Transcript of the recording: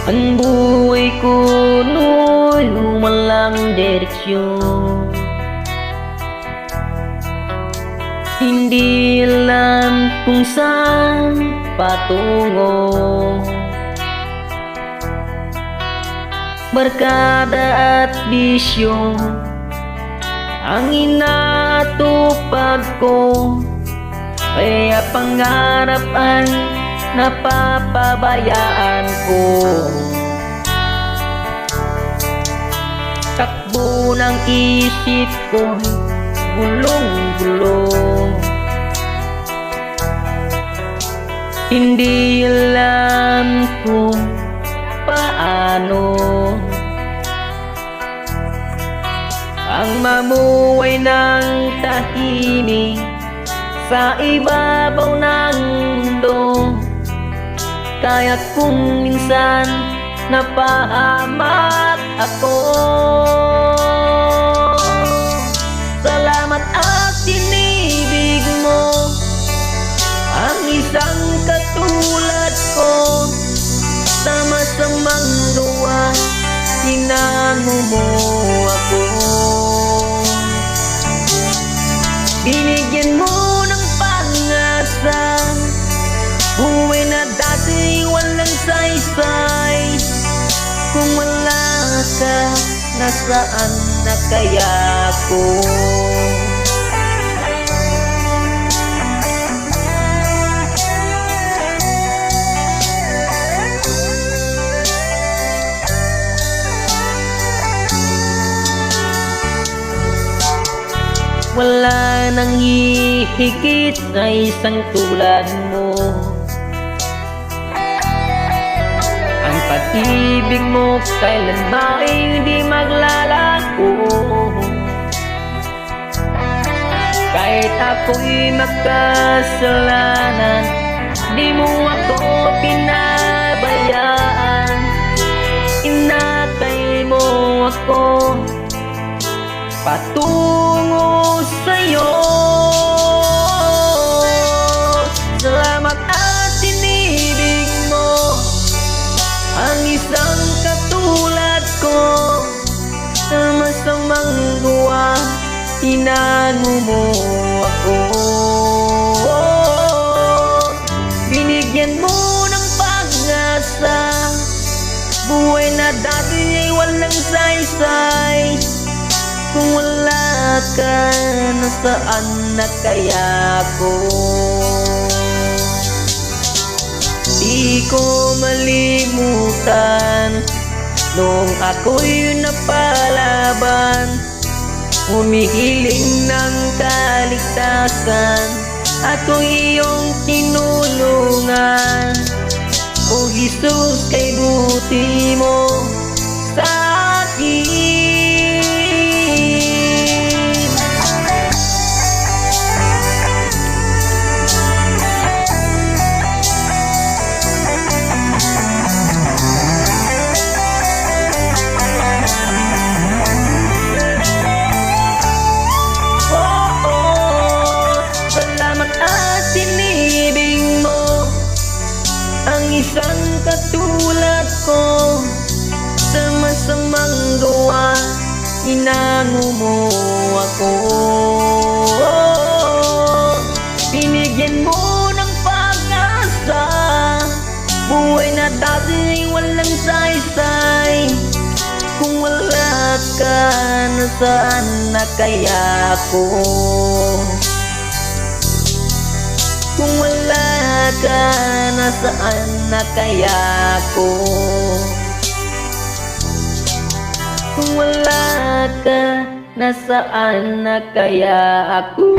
Ang buhay ko no'y lumalang direksyon. Hindi alam kung saan patungo. Barkada at bisyo ang inatupag ko, kaya pangarap ay napapabayaan ko. Takbo ng isip ko'y gulong-gulo. Hindi alam kung paano ang mamuhay ng tahimik sa ibabaw ng mundo. Kaya kung minsan napahamak ako, salamat at inibig mo ang isang katulad ko. Sa masamang gawa, tinango mo ako. Binigyan mo ng pag-asa, buhay na dati walang saysay. Kung wala ka, nasaan na kaya ako? Wala nang hihigit sa isang tulad mo. Ang pag-ibig mo kailan ba ay hindi maglalaho. Kahit ako'y makasalanan, di mo ako pinabayaan. Inakay mo ako patungo sa'yo. Salamat at inibig mo ang isang katulad ko. Sa masamang gawa, tinango mo ako. Binigyan mo ng pag-asa, buhay na dati ay walang saysay. Kung wala ka, nasaan na kaya ako? Di ko malimutan noong ako'y napalaban, humihiling ng kaligtasan. Ako'y iyong tinulungan. O Jesus, kay buti mo sa akin. Isang katulad ko, sa masamang gawa, inango mo ako. Binigyan mo ng pag-asa, buhay na dati ay walang saysay. Kung wala ka, nasaan na kaya ako? Kung wala ka, nasaan na kaya ako? Kung wala ka, nasaan na kaya ako?